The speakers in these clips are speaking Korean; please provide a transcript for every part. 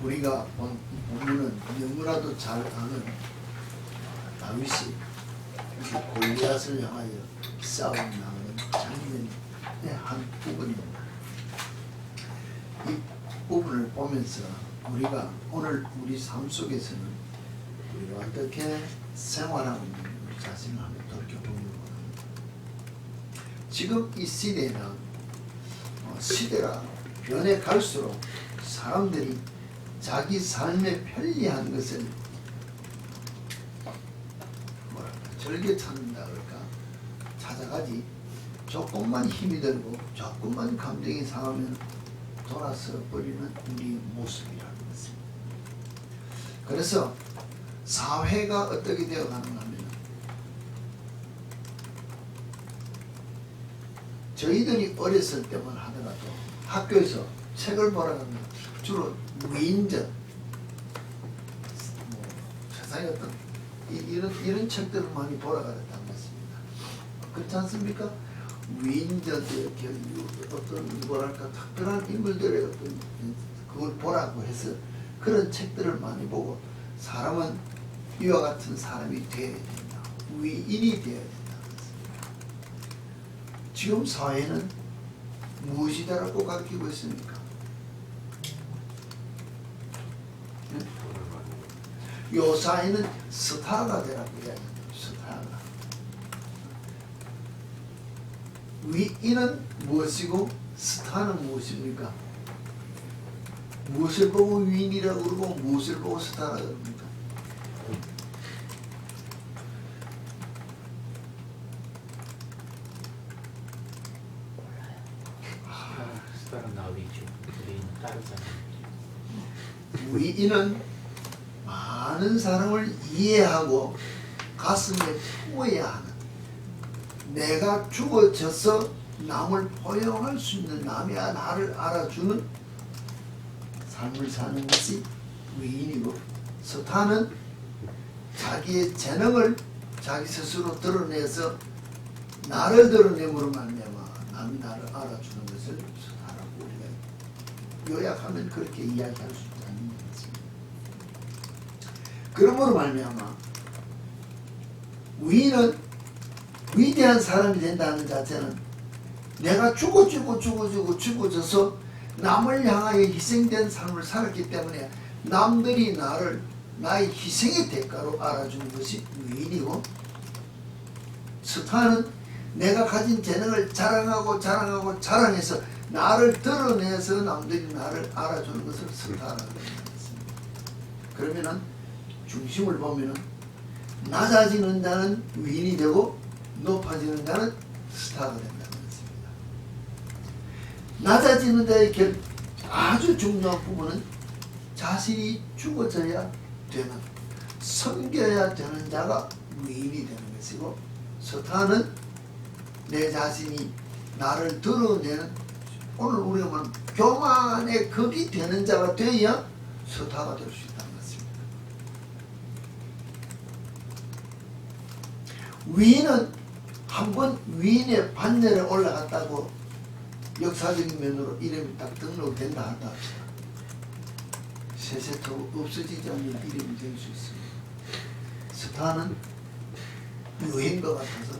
우리가 본 본문은 너무나도 잘 아는 다윗이 골리앗을 향하여 싸움 나가는 장면의 한 부분입니다. 이 부분을 보면서 우리가 오늘 우리 삶 속에서는 우리가 어떻게 생활하고 있는 우리 자신을 한번 돌이켜보는 겁니다. 지금 이 시대는 시대가 변해갈수록 사람들이 자기 삶에 편리한 것을 즐겨 찾는다 그럴까 찾아가지, 조금만 힘이 들고 조금만 감정이 상하면 돌아서 버리는 우리 모습이라는 것입니다. 그래서 사회가 어떻게 되어가는가 하면 저희들이 어렸을 때만 하더라도 학교에서 책을 보라고 하면 주로 위인전, 세상에 어떤 이런 책들을 많이 보라 그랬다는 것입니다. 그렇지 않습니까? 위인전의 어떤 뭐랄까 특별한 인물들의 어떤 그걸 보라고 해서 그런 책들을 많이 보고 사람은 이와 같은 사람이 되어야 된다, 위인이 되어야 된다는 것입니다. 지금 사회는 무엇이다라고 가르치고 있습니까? 요 사회는 스타가 되라고 이야기합니다. 스타가. 위인은 무엇이고 스타는 무엇입니까? 무엇을 보고 위인이라고 그러고 무엇을 보고 스타라고 그럽니까? 스타는 나위죠. 위인은 다른 사람. 위인은 많은 사람을 이해하고 가슴에 품어야 하는, 내가 죽어져서 남을 포용할 수 있는, 남이 나를 알아주는 삶을 사는 것이 위인이고, 스타는 자기의 재능을 자기 스스로 드러내서 나를 드러내므로 말미암아 남이 나를 알아주는 것을 스타라고 우리가 요약하면 그렇게 이야기할 수 있다는 것입니다. 그러므로 말미암아 위인은 위대한 사람이 된다는 자체는 내가 죽어져서 남을 향하여 희생된 삶을 살았기 때문에 남들이 나를 나의 희생의 대가로 알아주는 것이 위인이고, 스타는 내가 가진 재능을 자랑해서 나를 드러내서 남들이 나를 알아주는 것을 스타라고 합니다. 그러면은 중심을 보면은 낮아지는 자는 위인이 되고 높아지는 자는 스타가 된다는 것입니다. 낮아지는 자의 아주 중요한 부분은 자신이 죽어져야 되는, 섬겨야 되는 자가 위인이 되는 것이고, 스타는 내 자신이 나를 드러내는, 오늘 우리가 말하는 교만의 극이 되는 자가 되어야 스타가 될 수 있다는 것입니다. 위인은 한번 위인의 반열에 올라갔다고 역사적인 면으로 이름이 딱 등록된다 한다 합시다. 세세토 없어지지 않는 이름이 될 수 있습니다. 스타는 유행과 같아서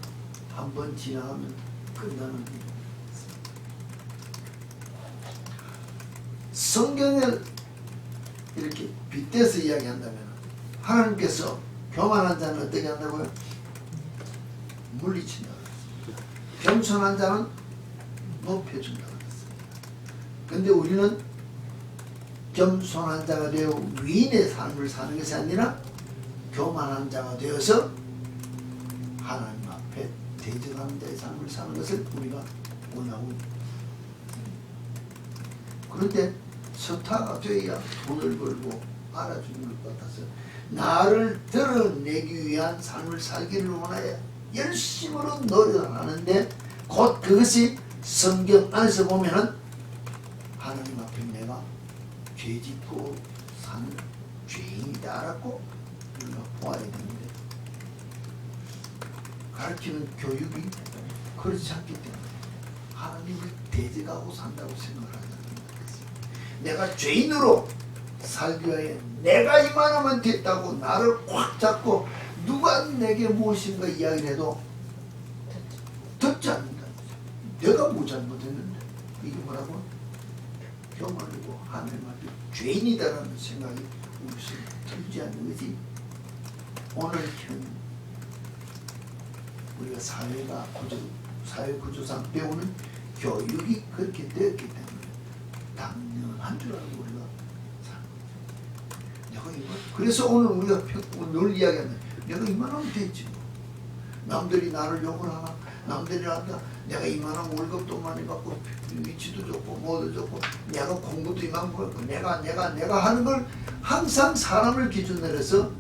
한번 지나가면 끝나는 일입니다. 성경을 이렇게 빗대서 이야기한다면 하나님께서 교만한 자는 어떻게 한다고요? 물리친다고 했습니다. 겸손한 자는 높여준다고 했습니다. 근데 우리는 겸손한 자가 되어 위인의 삶을 사는 것이 아니라 교만한 자가 되어서 하나님 앞에 대적하는 자의 삶을 사는 것을 우리가 원하고 있습니다. 그런데 스타가 되어야 돈을 벌고 알아주는 것 같아서 나를 드러내기 위한 삶을 살기를 원하여 열심으로 노력하는데, 곧 그것이 성경 안에서 보면은 하나님 앞에 내가 죄짓고 사는 죄인이다라고 우리가 보아야 되는데, 가르치는 교육이 그렇지 않기 때문에 하나님을 대적하고 산다고 생각을 하는 것입니다. 내가 죄인으로 살기 위해 내가 이만하면 됐다고 나를 꽉 잡고 누가 내게 무엇인가 이야기를 해도 듣지 않는다. 내가 뭐 잘못했는데 이게 뭐라고? 교만이고 하나님 앞에 죄인이다라는 생각이 우리 속에 들지 않는 거지. 오늘 현 우리가 사회 구조상 배우는 교육이 그렇게 되었기 때문에 당연한 줄 알고 우리가 사는 거죠. 그래서 오늘 우리가 늘 이야기하는 내가 이만하면 됐지 뭐. 남들이 나를 욕을 하나 남들이 한다 내가 이만한 월급도 많이 받고 위치도 좋고 뭐도 좋고 내가 공부도 이만큼 하고 내가 하는 걸 항상 사람을 기준으로 해서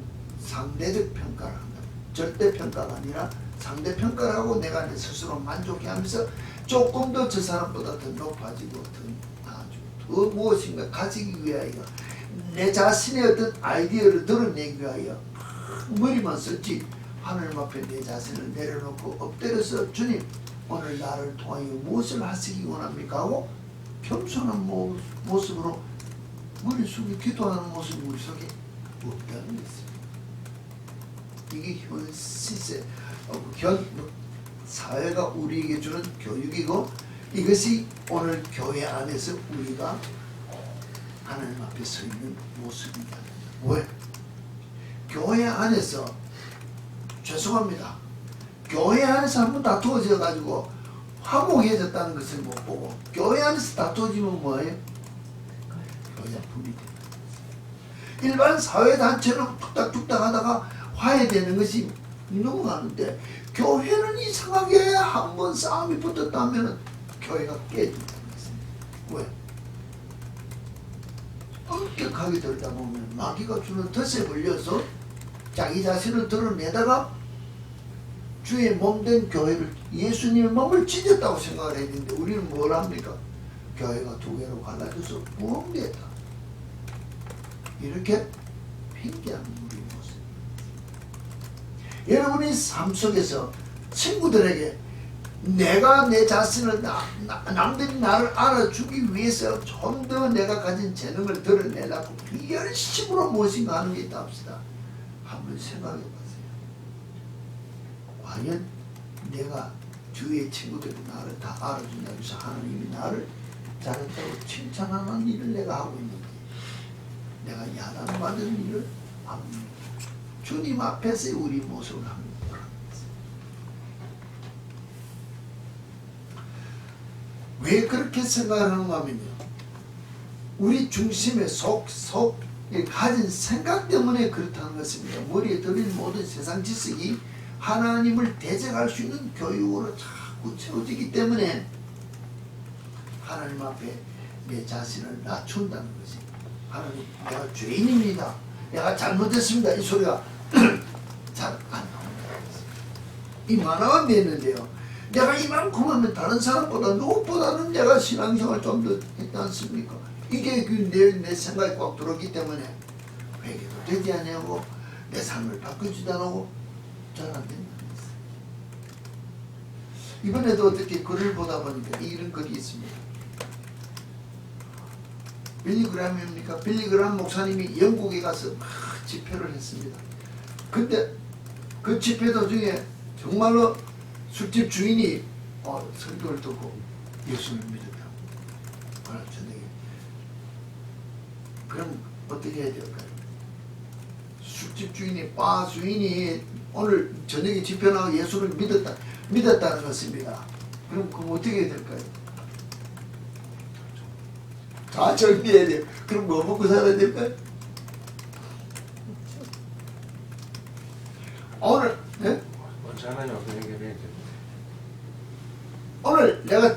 상대적 평가를 한다. 절대 평가가 아니라 상대 평가를 하고 내가 내 스스로 만족해 하면서 조금 더 저 사람보다 더 높아지고 더 나아지고 더 무엇인가 가지기 위하여 내 자신의 어떤 아이디어를 드러내기 위하여 머리만 썼지 하나님 앞에 내 자신을 내려놓고 엎드려서 주님 오늘 나를 통하여 무엇을 하시기 원합니까 하고 겸손한 모습으로 머리 숙여 기도하는 모습이 우리 속에 없다는 것입니다. 이게 현 시세 사회가 우리에게 주는 교육이고 이것이 오늘 교회 안에서 우리가 하나님 앞에 서 있는 모습이다. 왜? 교회 안에서 죄송합니다. 교회 안에서 한번 다투어져 가지고 화목해졌다는 것을 못 보고 교회 안에서 다투어지면 뭐예요? 교회 분이 된다. 일반 사회단체는 뚝딱뚝딱 하다가 화해되는 것이 넘어가는데 교회는 이상하게 한번 싸움이 붙었다면 교회가 깨진다는 것입니다. 왜? 엄격하게 들다 보면 마귀가 주는 덫에 걸려서 자기 자신을 드러내다가 주의 몸된 교회를 예수님의 몸을 찢었다고 생각을 했는데 우리는 뭘 합니까? 교회가 두 개로 갈라져서 부흥됐다. 이렇게 핑계하는 우리 모습. 여러분이 삶 속에서 친구들에게 내가 내 자신을 남들이 나를 알아주기 위해서 좀 더 내가 가진 재능을 드러내려고 열심으로 무엇인가 하는 게 있다 합시다. 한번 생각해 보세요. 과연 내가 주위의 친구들이 나를 다 알아준다고 해서 하나님이 나를 잘했다고 칭찬하는 일을 내가 하고 있는지 내가 야단받은 일을 하고 있는지 주님 앞에서 우리 모습을 한번 보라는 것입니다. 왜 그렇게 생각하는가 하면요. 우리 중심의 속에 가진 생각 때문에 그렇다는 것입니다. 머리에 들린 모든 세상 지식이 하나님을 대적할 수 있는 교육으로 자꾸 채워지기 때문에 하나님 앞에 내 자신을 낮춘다는 것이 하나님 내가 죄인입니다. 내가 잘못했습니다. 이 소리가 잘 안 나온다는 것입니다. 이만하면 되는데요. 내가 이만큼 하면 다른 사람보다 누구보다는 내가 신앙생활 좀 더 했지 않습니까? 이게 내 생각이 꽉 들어오기 때문에 회개도 되지 않냐고 내 삶을 바꾸지도 않고 잘 안 된다는 것입니다. 이번에도 어떻게 글을 보다 보니까 이런 글이 있습니다. 빌리그램입니까? 빌리그램 목사님이 영국에 가서 막 집회를 했습니다. 근데 그 집회 도중에 정말로 술집 주인이 설교를 듣고 예수를 믿었다. 저녁에. 그럼 어떻게 해야 될까요? 술집 주인이 바 주인이 오늘 저녁에 집회 나가고 예수를 믿었다는 것입니다. 그럼 어떻게 해야 될까요? 다 정리해야 돼요. 그럼 뭐 먹고 살아야 될까요? 오늘 네? 오늘 내가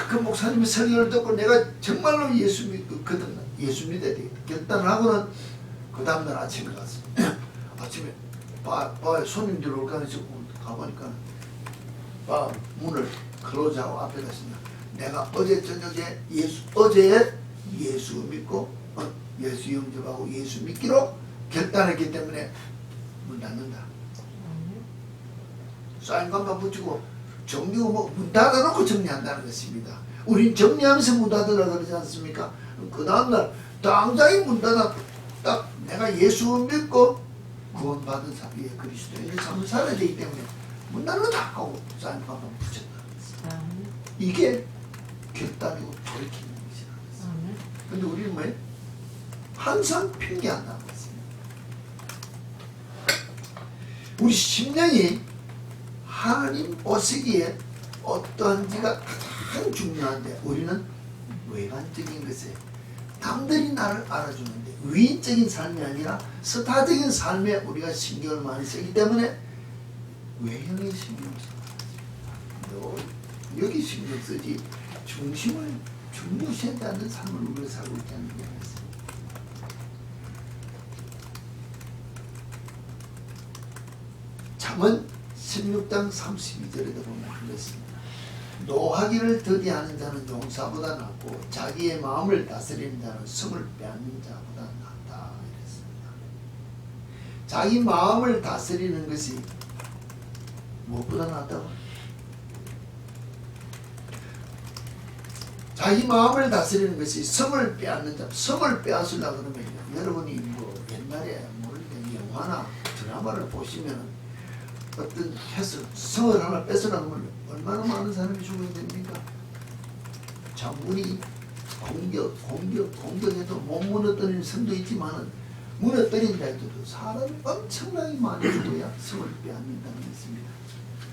그 목사님의 설교를 듣고 내가 정말로 예수 믿거든. 예수 믿어야 되겠다. 결단하고는 그 다음날 아침에 갔어. 아침에 바에 손님들 올까 해서 가보니까 바 문을 클로즈하고 앞에 갔습니다. 내가 어제 저녁에 예수 믿고 예수 영접하고 예수 믿기로 결단했기 때문에 문 닫는다. 사인감만 붙이고 정리고 문 닫아놓고 정리한다는 것입니다. 우린 정리하면서 문 닫으라 그러지 않습니까? 그 다음날 당장에 문 닫아 딱 내가 예수 믿고 구원받은 사람이 그리스도인의 삶을 살아야 되기 때문에 나는 다 하고 사인방을 붙였다. 이게 결단이고 돌이키는 것이라. 근데 우리는 뭐예요? 항상 핑계한다는 것입니다. 우리 심령이 하나님 보시기에 어떠한지가 가장 중요한데 우리는 외관적인 것에 남들이 나를 알아주는데 위인적인 삶이 아니라 스타적인 삶에 우리가 신경을 많이 쓰기 때문에 외형에 신경을 써요. 여기 신경 쓰지 중심을 중요시하지 않는 삶을 우리가 살고 있다는 게 있습니다. 잠언 16장 32절에도 보면 그렇습니다. 노하기를 더디하는 자는 용사보다 낫고 자기의 마음을 다스리는 자는 성을 빼앗는 자보다 낫다 이랬습니다. 자기 마음을 다스리는 것이 무엇보다 낫다고? 자기 마음을 다스리는 것이 성을 빼앗는 자. 성을 빼앗으려고 그러면 여러분이 뭐 옛날에 모르겠는 영화나 드라마를 보시면 어떤 해서 성을 하나 뺏으려고 하면 얼마나 많은 사람이 죽어야 됩니까? 장군이 공격해도 못 무너뜨리는 성도 있지만은 무너뜨린다 해도 사람이 엄청나게 많이 죽어야 성을 빼앗는다는 것입니다.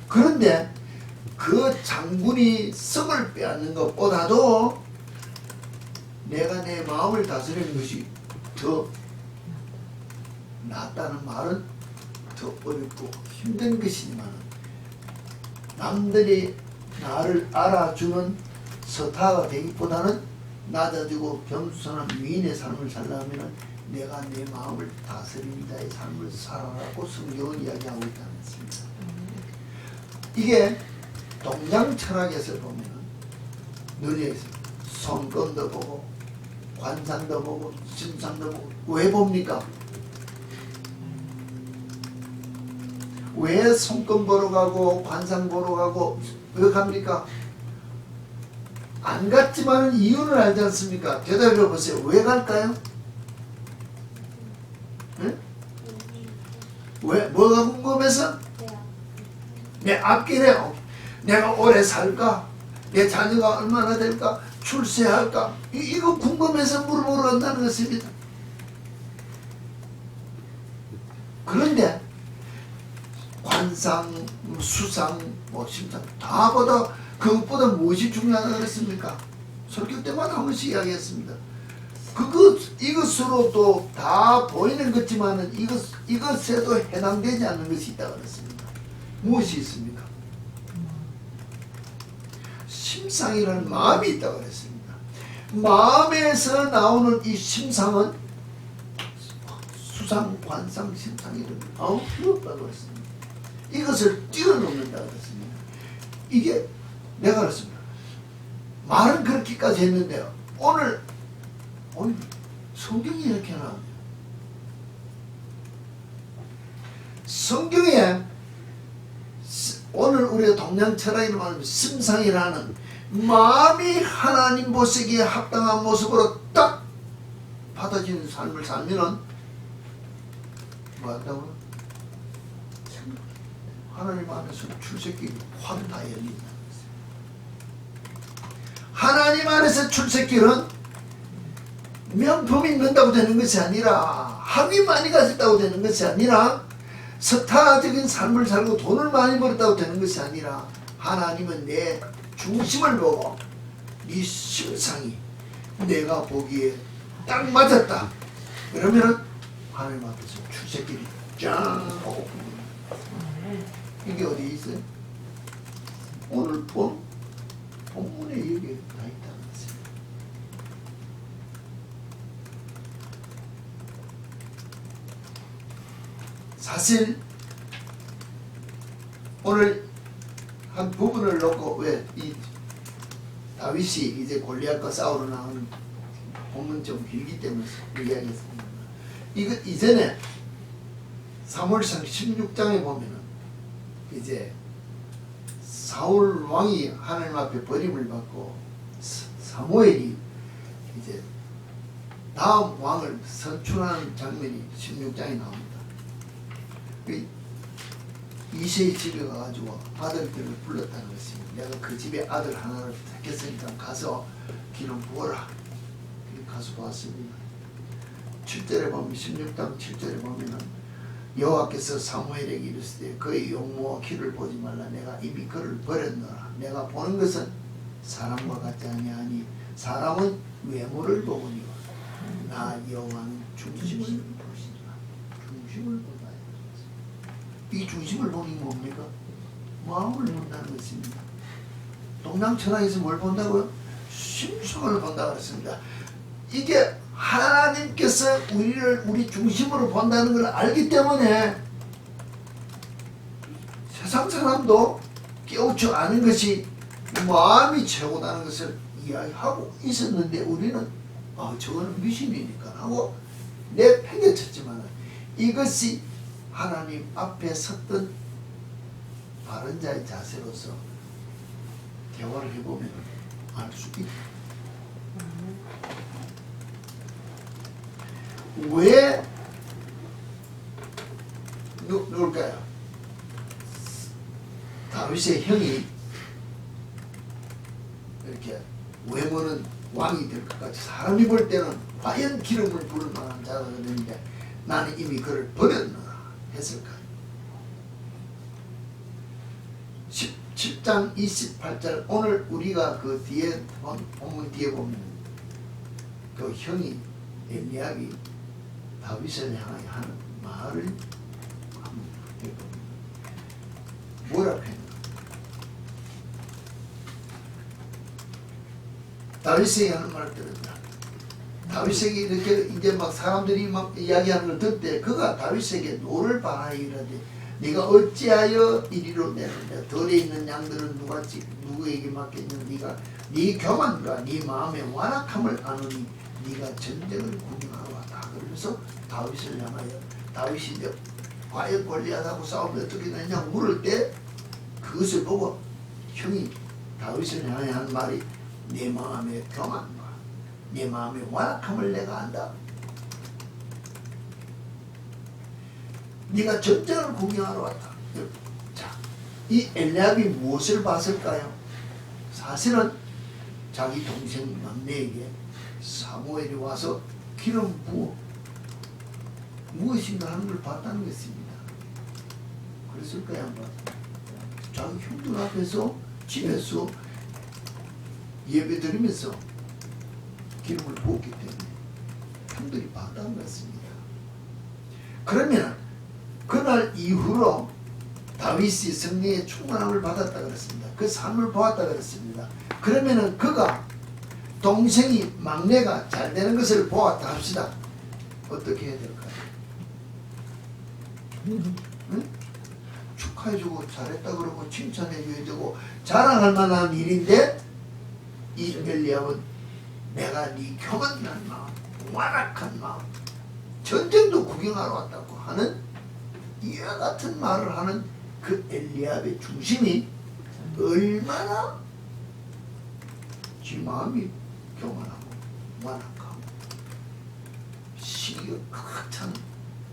그런데 그 장군이 성을 빼앗는 것보다도 내가 내 마음을 다스리는 것이 더 낫다는 말은 더 어렵고 힘든 것이지만 남들이 나를 알아주는 스타가 되기보다는 낮아지고 겸손한 위인의 삶을 살려면 내가 내 마음을 다스리는 자의 삶을 살아라고 성경은 이야기하고 있다는 것입니다. 이게 동양 철학에서 보면 늘 손금도 보고 관상도 보고 심상도 보고 왜 봅니까? 왜 손금 보러 가고 관상 보러 가고 왜 갑니까? 안 갔지만은 이유는 알지 않습니까? 대답해 보세요. 왜 갈까요? 응? 왜? 뭐가 궁금해서? 내 앞길에 내가 오래 살까? 내 자녀가 얼마나 될까? 출세할까? 이거 궁금해서 물어보러 간다는 것입니다. 그런데 관상, 수상, 심상 다보다 그것보다 무엇이 중요하다 그랬습니까? 설교 때마다 한 번씩 이야기했습니다. 이것으로 또 다 보이는 것지만은 이것에도 해당되지 않는 것이 있다 그랬습니다. 무엇이 있습니까? 심상이라는 마음이 있다고 그랬습니다. 마음에서 나오는 이 심상은 수상, 관상, 심상이라는 아무 필요 없다고 그랬습니다. 이것을 뛰어넘는다고 그랬습니다. 이게 내가 그랬습니다. 말은 그렇게까지 했는데요. 오늘 성경이 이렇게 나옵니다. 성경에 오늘 우리가 동양 철학을 말하면 심상이라는 마음이 하나님 보시기에 합당한 모습으로 딱 받아지는 삶을 살면은 뭐 한다고요? 하나님 안에서 출세길이 확 다 열린다는 것이에요. 하나님 안에서 출세길은 명품 입는다고 되는 것이 아니라 학위 많이 가졌다고 되는 것이 아니라 스타적인 삶을 살고 돈을 많이 벌었다고 되는 것이 아니라 하나님은 내 중심을 보고 네 심상이 내가 보기에 딱 맞았다. 그러면은 하나님 앞에서 출세길이 짱 오고 이게 어디 있어요? 오늘 본문에 여기 다 있다는 것이에요. 사실 오늘 한 부분을 놓고 왜 이 다윗이 이제 골리앗과 싸우러 나오는 본문 좀 길기 때문에 얘기하겠습니다. 이거 이전에 사무엘상 16장에 보면은 이제 사울 왕이 하나님 앞에 버림을 받고 사무엘이 이제 다음 왕을 선출하는 장면이 16장에 나옵니다. 이새의 집에 가가지고 아들들을 불렀다는 것입니다. 내가 그 집에 아들 하나를 택했으니까 가서 기름 부어라. 가서 보았습니다. 7절에 보면 16장 7절에 보면은 여호와께서 사무엘에게 이르시되 그의 용모와 키를 보지 말라. 내가 이미 그를 버렸노라. 내가 보는 것은 사람과 같지 아니하니 사람은 외모를 보거니와 나 여호와는 중심을 보시니라. 중심을 본다. 이 중심을 보는 게 뭡니까? 마음을 본다는 것입니다. 동양철학에서 뭘 본다고요? 심성을 본다고 그랬습니다. 이게 하나님께서 우리 중심으로 본다는 걸 알기 때문에 세상 사람도 깨우쳐 아는 것이 마음이 최고다는 것을 이야기하고 있었는데 우리는 저거는 미신이니까 하고 내팽개쳤지만 이것이 하나님 앞에 섰던 바른 자의 자세로서 대화를 해보면 알 수 있다. 왜 누굴까요? 다윗의 형이 이렇게 외모는 왕이 될 것 같이 사람이 볼 때는 과연 기름을 부을 만한 자가 되는데 나는 이미 그를 버렸노라 했을까요? 17장 28절 오늘 우리가 그 뒤에 본문 뒤에 보면 그 형이 엘리압이 다윗을 향하여 하는 말을 한번 해봅니다. 뭐라고 했나? 다윗에게 하는 말을 들었다. 다윗에게 이렇게 이제 막 사람들이 막 이야기하는 걸 듣을 때 그가 다윗에게 노를 바라여 이르되 네가 어찌하여 이리로 내는데 덜에 있는 양들은 누구에게 맡겼냐? 네가 네 교만과 네 마음의 완악함을 아느니 네가 전쟁을 구경하러 왔다. 그러면서 다윗을 향하여 다윗이 과연 골리앗하고 싸우면 어떻게 되냐 물을 때 그것을 보고 형이 다윗을 향하여 한 말이 내 마음의 교만과 내 마음의 완악함을 내가 안다. 네가 전쟁을 구경하러 왔다. 자, 이 엘리압이 무엇을 봤을까요? 사실은 자기 동생 막내에게 사무엘이 와서 기름 부어 무엇인가 하는 걸 봤다는 것입니다. 그랬을 거야 안 봤어요? 자기 형들 앞에서 집에서 예배 드리면서 기름을 부었기 때문에 형들이 봤다는 것입니다. 그러면 그날 이후로 다윗이 성령의 충만함을 받았다 그랬습니다. 그 삶을 보았다 그랬습니다. 그러면은 그가 동생이 막내가 잘 되는 것을 보았다 합시다. 어떻게 해야 될까요? 응? 축하해주고 잘했다 그러고 칭찬해줘야 되고 자랑할 만한 일인데 이 엘리압은 내가 네 교만한 마음, 완악한 마음, 전쟁도 구경하러 왔다고 하는 이와 같은 말을 하는 그 엘리압의 중심이 얼마나 지 마음이 교만하고 완악하고 시기가 가득 찬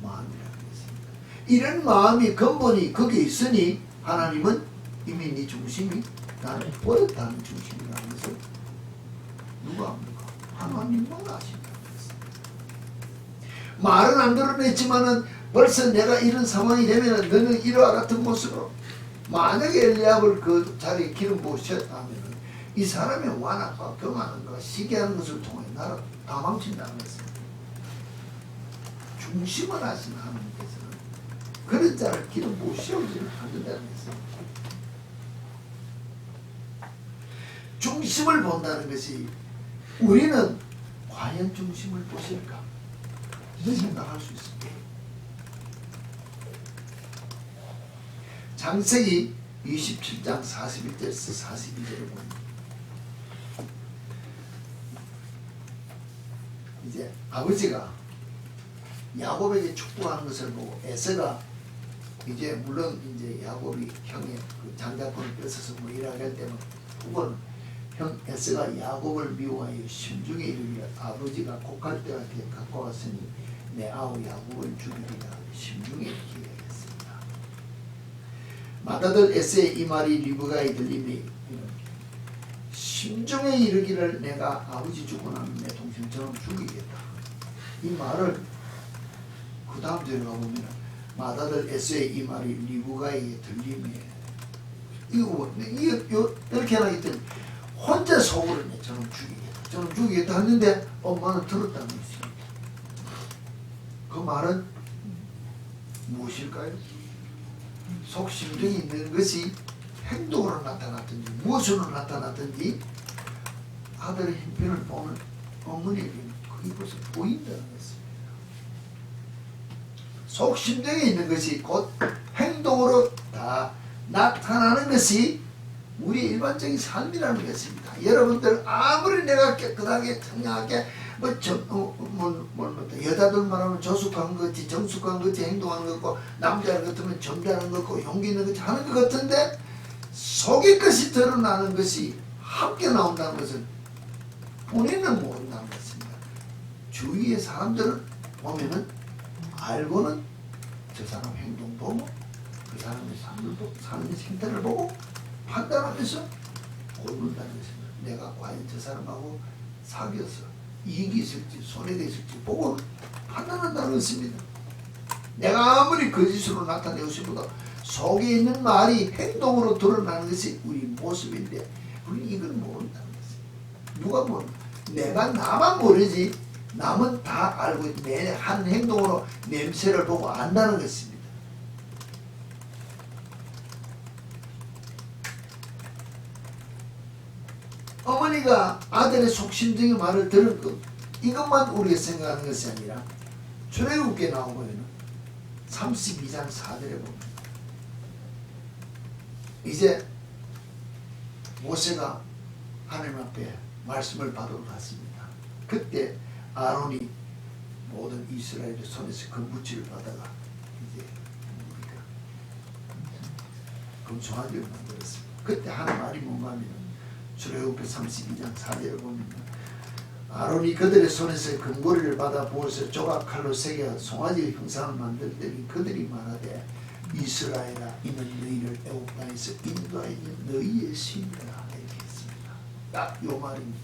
마음이라는 것입니다. 이런 마음이 근본이 거기에 있으니 하나님은 이미 네 중심이 나를 버렸다는 중심이라는 것을 누가 압니까? 하나님만 아신다는 것입니다. 말은 안 드러냈지만은 벌써 내가 이런 상황이 되면 너는 이와 같은 모습으로 만약에 엘리압을 그 자리에 기름 부으셨다면 이 사람의 완악과 교만과 시기하는 것을 통해 나를 다 망친다는 것입니다. 중심을 하신 하나님께서는 그런 자를 기름 부으시오지를 않는다는 것입니다. 중심을 본다는 것이 우리는 과연 중심을 보실까? 이런 생각할 수 있습니다. 창세기 27장 41절에서 42절을 보면 이제 아버지가 야곱에게 축복하는 것을 보고 에서가 이제 물론 이제 야곱이 형의 그 장자권을 뺏어서 뭐 일하게 할 때는 후보는 형 에서가 야곱을 미워하여 심중에 이르기를 아버지가 곡할 때가 갖고 왔으니 내 아우 야곱을 죽이리라 심중에 이르기를 했습니다. 맏아들 에서의 이 말이 리브가에 들림이 심중에 이르기를 내가 아버지 죽고 나면 내 동생처럼 죽이겠다. 이 말을 그 다음 절에 가보면 맏아들 에서의 이 말이 리브가에게 들림이 이거 이렇게 하기 때문에 혼자 속으로 내 저놈 죽이겠다. 저놈 죽이겠다 했는데 엄마는 들었다는 것입니다. 그 말은 무엇일까요? 속심중에 있는 것이 행동으로 나타났든지 무엇으로 나타났든지 아들의 형편을 보는 어머니에게는 그게 벌써 보인다는 것입니다. 속심중에 있는 것이 곧 행동으로 다 나타나는 것이 우리의 일반적인 삶이라는 것입니다. 여러분들 아무리 내가 깨끗하게 청량하게 여자들 말하면 조숙한 것이 정숙한 것이 행동하는 것고 남자 같으면 점잖은 것고 용기 있는 것이 하는 것 같은데 속의 것이 드러나는 것이 함께 나온다는 것은 본인은 모른다는 것입니다. 주위의 사람들은 보면은 알고는 저 사람 행동 보고 그 사람의 삶을 보고 사는 생태를 보고 판단하면서 고른다는 것입니다. 내가 과연 저 사람하고 사귀어서 이익이 있을지 손해가 있을지 보고 판단한다는 것입니다. 내가 아무리 거짓으로 나타내고 싶어도 속에 있는 말이 행동으로 드러나는 것이 우리 모습인데 우리는 이걸 모른다는 것입니다. 누가 모르나? 내가 나만 모르지 남은 다 알고 내 한 행동으로 냄새를 보고 안다는 것입니다. 어머니가 아들의 속심적인 말을 들은 것 이것만 우리가 생각하는 것이 아니라 출애굽기에 나오면 32장 4절에 보면 이제 모세가 하나님 앞에 말씀을 받으러 갔습니다. 그때 아론이 모든 이스라엘의 손에서 그 무치를 받아가 이제 우리가 금송아지를 만들었습니다. 그때 하는 말이 뭔가 하면 출애굽기 32장 4절을 보면 아론이 그들의 손에서 금고리를 받아 부어서 조각칼로 새겨 송아지의 형상을 만들 때니 그들이 말하되 이스라엘아 이는 너희를 애굽 땅에서 인도하여 너희의 신이라 이렇게 했습니다. 딱 요 말입니다.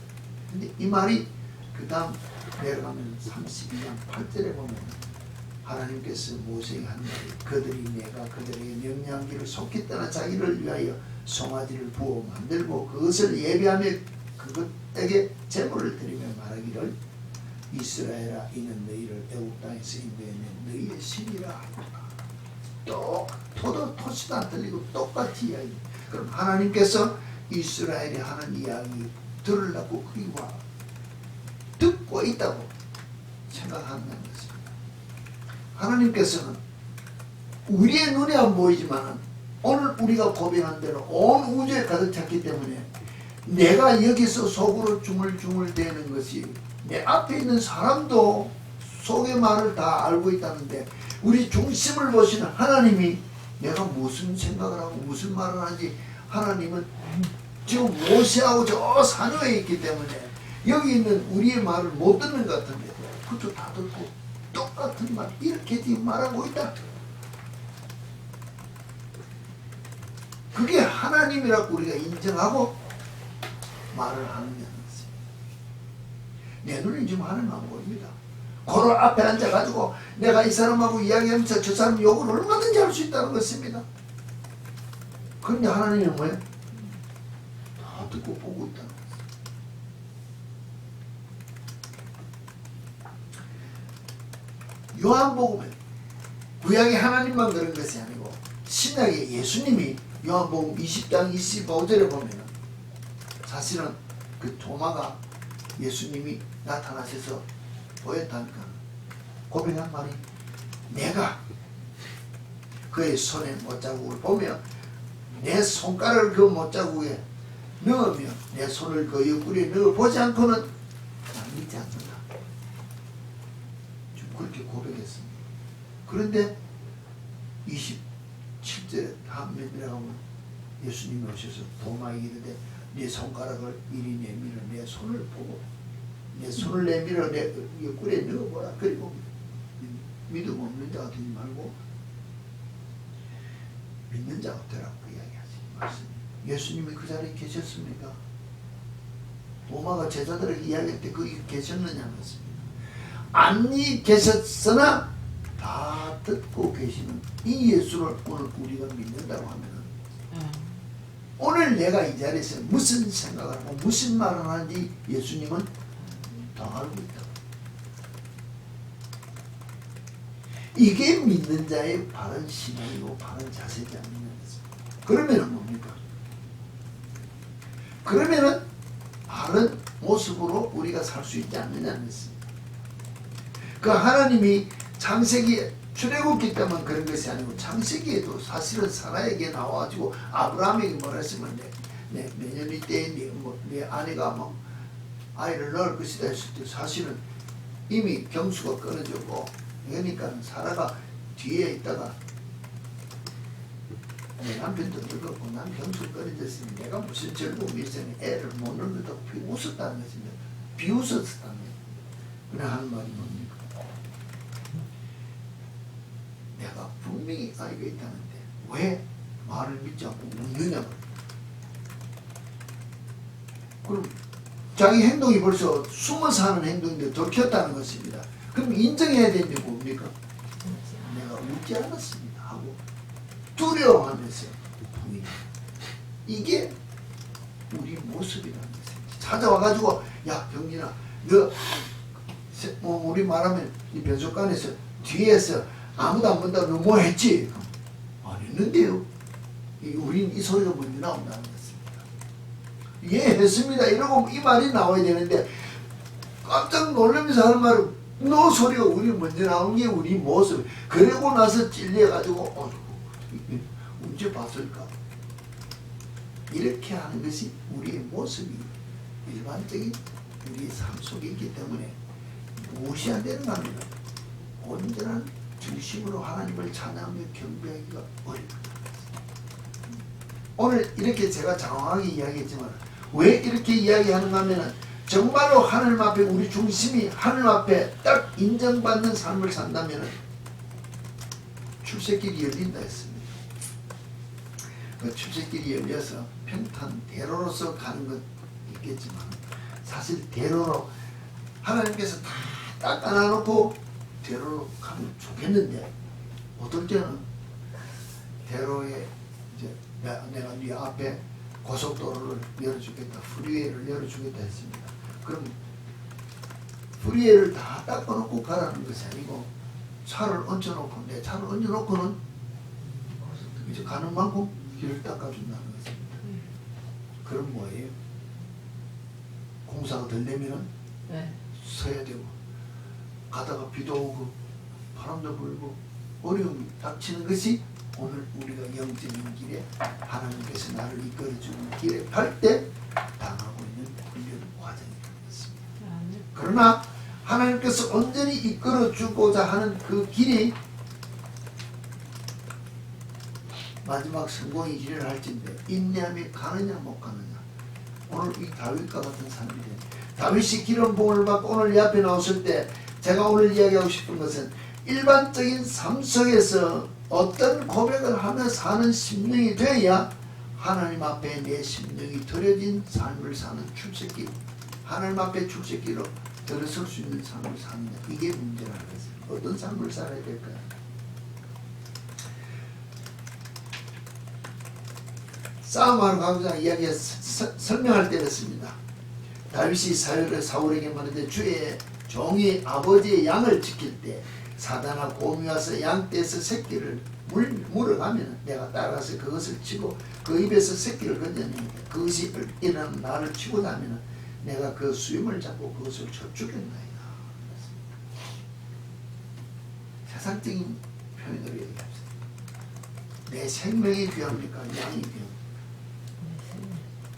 근데 이 말이 그 다음 내려가면 32장 8절에 보면 하나님께서 모세에게 한 말이 그들이 내가 그들에게 명령하기를 속히 떠나 자기를 위하여 송아지를 부어 만들고 그것을 예배하며 그것에게 제물을 드리며 말하기를 이스라엘아 이는 너희를 애굽 땅에서 인도해낸 너희의 신이라 또 토시도 안 틀리고 똑같이 이야기. 그럼 하나님께서 이스라엘이 하는 이야기 들으려고 그리와 듣고 있다고 생각하는 것입니다. 하나님께서는 우리의 눈에 안 보이지만 오늘 우리가 고백한 대로 온 우주에 가득 찼기 때문에 내가 여기서 속으로 중얼중얼대는 것이 내 앞에 있는 사람도 속의 말을 다 알고 있다는데 우리 중심을 보시는 하나님이 내가 무슨 생각을 하고 무슨 말을 하는지 하나님은 지금 모세하고 저 산호에 있기 때문에 여기 있는 우리의 말을 못 듣는 것 같은데 그것도 다 듣고 똑같은 말 이렇게 말하고 있다. 그게 하나님이라고 우리가 인정하고 말을 하는 게 아니지. 내 눈에 지금 하나님 안 보입니다. 고로 앞에 앉아가지고 내가 이 사람하고 이야기하면서 저 사람 욕을 얼마든지 할 수 있다는 것입니다. 그런데 하나님은 뭐예요? 다 듣고 보고 있다는 거예요. 요한복음은 구약의 하나님만 그런 것이 아니고 신약의 예수님이 요한복음 20장 25절에 보면 사실은 그 도마가 예수님이 나타나셔서 보였다니까 고백한 말이 내가 그의 손에 못자국을 보며 내 손가락을 그 못자국에 넣으며 내 손을 그 옆구리에 넣어보지 않고는 난 믿지 않는다. 좀 그렇게 고백했습니다. 그런데 27절에 다음 면 들어가면 예수님이 오셔서 도마에게 이르되 내 손가락을 이리 내밀어 내 손을 보고 내 손을 내밀어 내 꿀에 넣어보라. 그리고 믿음 없는 자가 되지 말고 믿는 자가 되라고 이야기하지 말씀. 예수님이 그 자리에 계셨습니까? 도마가 제자들에게 이야기할 때 거기 계셨느냐 말씀입니다. 아니 계셨으나 다 듣고 계시는 이 예수를 오늘 우리가 믿는다고 하면 오늘 내가 이 자리에서 무슨 생각을 하고 무슨 말을 하는지 예수님은 다 알고 있다. 이게 믿는 자의 바른 신앙이고 바른 자세지 않느냐. 그러면은 뭡니까? 그러면은 바른 모습으로 우리가 살 수 있지 않느냐는 것입니다. 그 하나님이 창세기 출애굽기 때만 그런 것이 아니고 창세기에도 사실은 사라에게 나와가지고 아브라함에게 뭐라 했으면 내년 이때에 내 아내가 뭐 아이를 낳을 것이다 했을 때 사실은 이미 경수가 끊어졌고 그러니까 사라가 뒤에 있다가 내 남편도 늙었고 난 경수 끊어졌으니 내가 무슨 즐거움이 있으니 애를 못 낳는다고 비웃었다는 것입니다. 비웃었다는 그냥 하는 말이 뭡니까? 내가 분명히 아이가 있다는데 왜 말을 믿지 않고 묻느냐고. 그럼 자기 행동이 벌써 숨어서 하는 행동인데 들켰다는 것입니다. 그럼 인정해야 되는데 뭡니까? 내가 웃지 않았습니다 하고 두려워하면서 이게 우리 모습이라는 것입니다. 찾아와가지고 야 경진아 너 우리 말하면 이 변속관에서 뒤에서 아무도 안 본다고 너 뭐 했지? 안 했는데요. 우린 이 소리가 먼저 나온다는 것입니다. 예 했습니다 이러고 이 말이 나와야 되는데 깜짝 놀라면서 하는 말은 너 소리가 우리 먼저 나온 게 우리 모습. 그러고 나서 찔려가지고 언제 봤을까? 이렇게 하는 것이 우리의 모습이 일반적인 우리의 삶 속에 있기 때문에 무엇이 안 되는가 하면 온전한 중심으로 하나님을 찬양하며 경배하기가 어렵다. 오늘 이렇게 제가 장황하게 이야기했지만 왜 이렇게 이야기하는가 하면 정말로 하나님 앞에 우리 중심이 하나님 앞에 딱 인정받는 삶을 산다면 출세길이 열린다 했습니다. 그 출세길이 열려서 평탄 대로로서 가는 건 있겠지만 사실 대로로 하나님께서 다 닦아놔놓고 대로로 가면 좋겠는데 어떨 때는 대로에 이제 내가 네 앞에 고속도로를 열어주겠다, 프리웨이를 열어주겠다 했습니다. 그럼 프리웨이를 다 닦아놓고 가라는 것이 아니고 차를 얹어놓고 내 차를 얹어놓고는 이제 가는 만큼 길을 닦아준다는 것입니다. 그럼 뭐예요? 공사가 덜 되면은 서야 되고 가다가 비도 오고 바람도 불고 어려움이 닥치는 것이 오늘 우리가 영적인 길에 하나님께서 나를 이끌어주는 길에 갈 때 당하고 있는 훈련 과정이라는 것입니다. 그러나 하나님께서 온전히 이끌어주고자 하는 그 길이 마지막 성공의 길을 할진데 인내함이 가느냐 못 가느냐. 오늘 이 다윗과 같은 삶이 돼. 다윗이 기름 부음을 받고 오늘 이 앞에 나왔을 때 제가 오늘 이야기하고 싶은 것은 일반적인 삶 속에서 어떤 고백을 하며 사는 심령이 되어야 하나님 앞에 내 심령이 들여진 삶을 사는 출세길, 하나님 앞에 출세길로 들어설 수 있는 삶을 사느냐, 이게 문제라는 것입니다. 어떤 삶을 살아야 될까요? 싸움하러 가고자 이야기 설명할 때 그렇습니다. 다윗이 사울에게 말하되 주의 종이 아버지의 양을 지킬 때 사단아 곰이 와서 양떼에서 새끼를 물어가면 내가 따라가서 그것을 치고 그 입에서 새끼를 건져내니까 그것이 일어나면 나를 치고 나면 내가 그 수염을 잡고 그것을 쳐 죽였나이다. 세상적인 표현으로 얘기합시다. 내 생명이 귀합니까? 양이 귀합니까?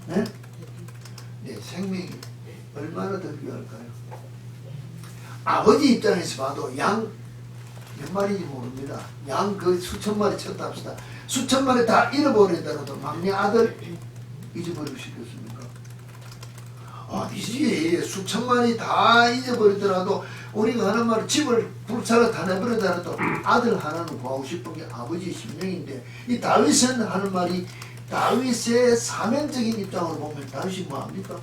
네? 내 생명이 얼마나 더 귀할까요? 아버지 입장에서 봐도 양 몇 마리인지 모릅니다. 양 그 수천 마리 쳤다 합시다. 수천 마리 다 잃어버리더라도 막내 아들 잊어버리고 싶겠습니까? 아니지. 수천만이 다 잊어버리더라도 우리가 하는 말 집을 불사로 다 내버리더라도 아들 하나는 구하고 싶은 게 아버지의 심령인데 이 다윗은 하는 말이 다윗의 사명적인 입장으로 보면 다윗이 뭐합니까?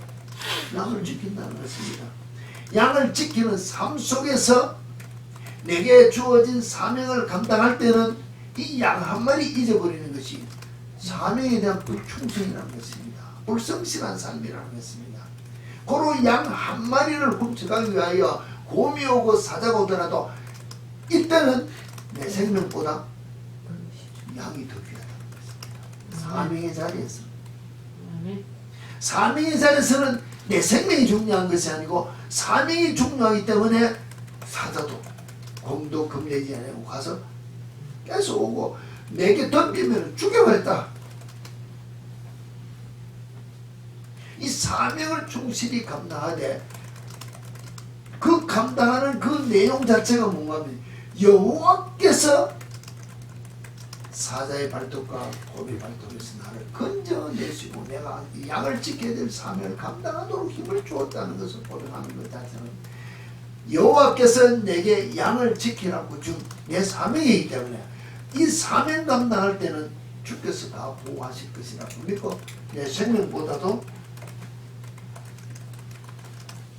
양을 지킨다는 것입니다. 양을 지키는 삶 속에서 내게 주어진 사명을 감당할 때는 이 양 한 마리 잊어버리는 것이 사명에 대한 불충성이라는 것입니다. 불성실한 삶이라는 것입니다. 고로 양 한 마리를 훔쳐가기 위하여 곰이 오고 사자가 오더라도 이때는 내 생명보다 양이 더 귀하다는 것입니다. 사명의 자리에서 사명의 자리에서는 내 생명이 중요한 것이 아니고 사명이 중요하기 때문에 사자도 곰도 겁내지 않고 가서 계속 오고 내게 덤비면 죽여버렸다. 이 사명을 충실히 감당하되 그 감당하는 그 내용 자체가 뭔가 하면 여호와께서 사자의 발톱과 곰의 발톱에서 나를 건져내시고 내가 이 양을 지켜야 될 사명을 감당하도록 힘을 주었다는 것을 고백하는 것 자체는 여호와께서 내게 양을 지키라고 준 내 사명이기 때문에 이 사명 감당할 때는 주께서 다 보호하실 것이라고 믿고 내 생명보다도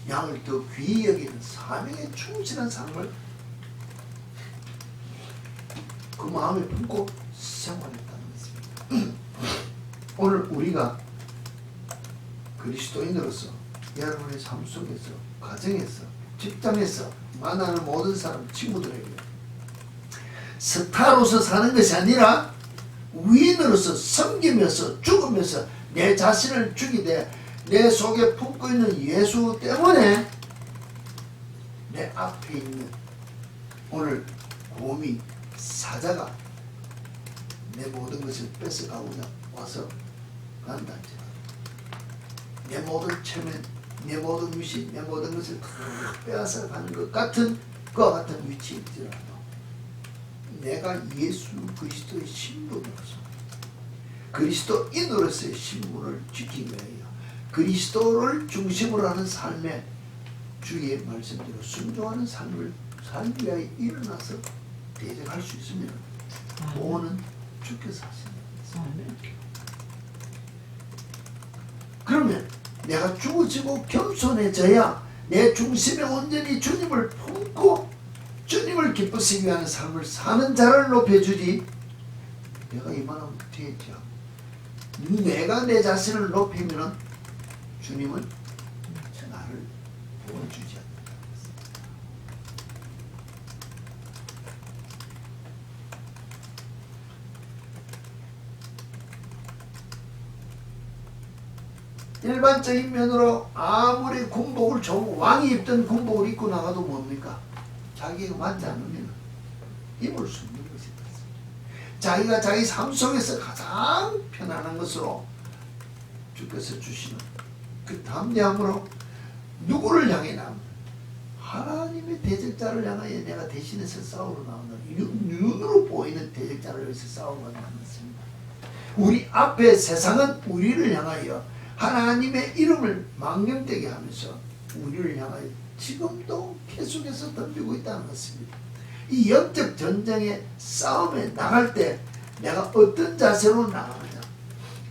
양을 더 귀히 여기는 사명에 충실한 삶을 그 마음에 품고 생활했다는 것입니다. 오늘 우리가 그리스도인으로서 여러분의 삶 속에서 가정에서 직장에서 만나는 모든 사람 친구들에게 스타로서 사는 것이 아니라 위인으로서 섬기면서 죽으면서 내 자신을 죽이되 내 속에 품고 있는 예수 때문에 내 앞에 있는 오늘 곰이 사자가 내 모든 것을 뺏어가고자 와서 간단지라 내 모든 체면, 내 모든 위신, 내 모든 것을 다 빼앗아 가는 것 같은 그와 같은 위치에 있더라도 내가 예수 그리스도의 신분으로서 그리스도인으로서의 신분을 지키기 위하여 그리스도를 중심으로 하는 삶에 주의 말씀대로 순종하는 삶을 살기 위하여 일어나서 대적할 수 있으면 보호는 주께서 하시는 것입니다. 그러면 내가 죽어지고 겸손해져야 내 중심에 온전히 주님을 품고 주님을 기쁘시게 하는 삶을 사는 자를 높여주지 내가 이만하면 되지 않고 내가 내 자신을 높이면 주님은 나를 보여주지 않는다. 일반적인 면으로 아무리 군복을 좋은 왕이 입던 군복을 입고 나가도 뭡니까? 자기가 맞지 않으면 입을 수 있는 것이 있습니다. 자기가 자기 삶 속에서 가장 편안한 것으로 주께서 주시는 그 담대함으로 누구를 향해 나오는 하나님의 대적자를 향하여 내가 대신해서 싸우러 나오는 눈으로 보이는 대적자를 위해서 싸우러 나오는 것입니다. 우리 앞에 세상은 우리를 향하여 하나님의 이름을 망령되게 하면서 우리를 향하여 지금도 계속해서 덤비고 있다는 것입니다. 이 영적 전쟁의 싸움에 나갈 때 내가 어떤 자세로 나가느냐,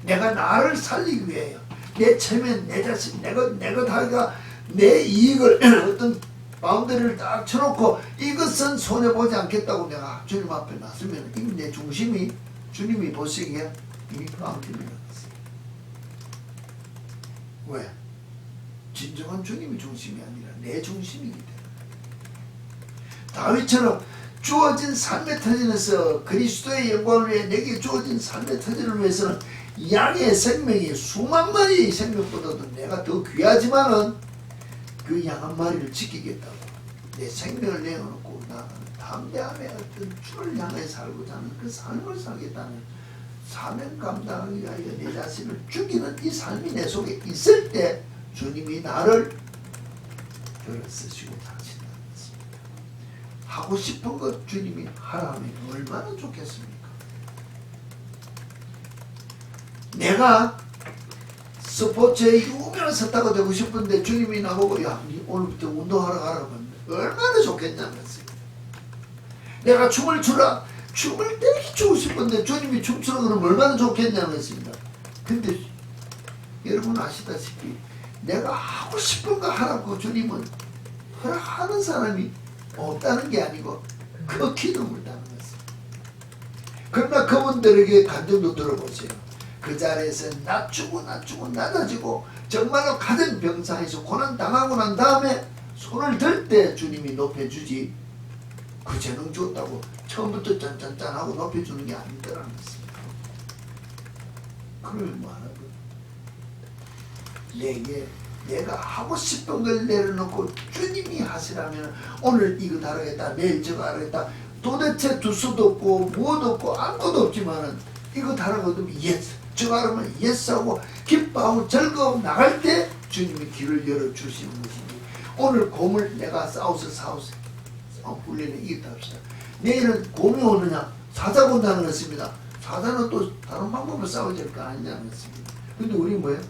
내가 나를 살리기 위하여 내 체면, 내 자신, 내 것 하기가 내 이익을 어떤 바운더리를 딱 쳐놓고 이것은 손해보지 않겠다고 내가 주님 앞에 나서면 이미 내 중심이 주님이 보시기에 이미 바운더리라는 것입니다. 왜? 진정한 주님이 중심이 아니라 내 중심이기 때문에. 다윗처럼 주어진 삶의 터전에서 그리스도의 영광을 위해 내게 주어진 삶의 터전을 위해서는 양의 생명이 수만 마리의 생명보다도 내가 더 귀하지만은 그 양 한 마리를 지키겠다고 내 생명을 내어놓고 나가는 담대함의 어떤 주를 향해 살고자 하는 그 삶을 살겠다는 사명 감당하기 위하여 내 자신을 죽이는 이 삶이 내 속에 있을 때 주님이 나를 들어 쓰시고 다신다는 것입니다. 하고 싶은 것 주님이 하라 하면 얼마나 좋겠습니까? 내가 스포츠의 유명한 스타가 되고 싶은데 주님이 나보고 야, 니 오늘부터 운동하러 가라면 얼마나 좋겠냐면서요. 내가 춤을 추라. 춤을 되게 추고 싶은데 주님이 춤추라 그러면 얼마나 좋겠냐면서요. 근데 여러분 아시다시피 내가 하고 싶은 거 하라고 주님은 허락하는 사람이 없다는 게 아니고 그 기둥을 따는 것입니다. 그러나 그분들에게 간증도 들어보세요. 그 자리에서 낮추고 낮아지고 정말로 가진 병상에서 고난 당하고 난 다음에 손을 들 때 주님이 높여주지 그 재능 줬다고 처음부터 짠짠짠하고 높여주는 게 아니더라는 것입니다. 그러면 뭐하는 거예요? 내가 하고 싶은 걸 내려놓고 주님이 하시라면 오늘 이거 다르겠다 내일 저거 하겠다 도대체 두수도 없고 무엇도 없고 아무것도 없지만은 이거 다르거든 예스 저거 하면 예스하고 기뻐하고 즐거움 나갈 때 주님이 길을 열어주시는 것이지 오늘 곰을 내가 싸움 훈련에 이겼다 합시다. 내일은 곰이 오느냐 사자가 온다는 것입니다. 사자는 또 다른 방법으로 싸워야 될 거 아니냐는 것입니다. 근데 우리 뭐예요?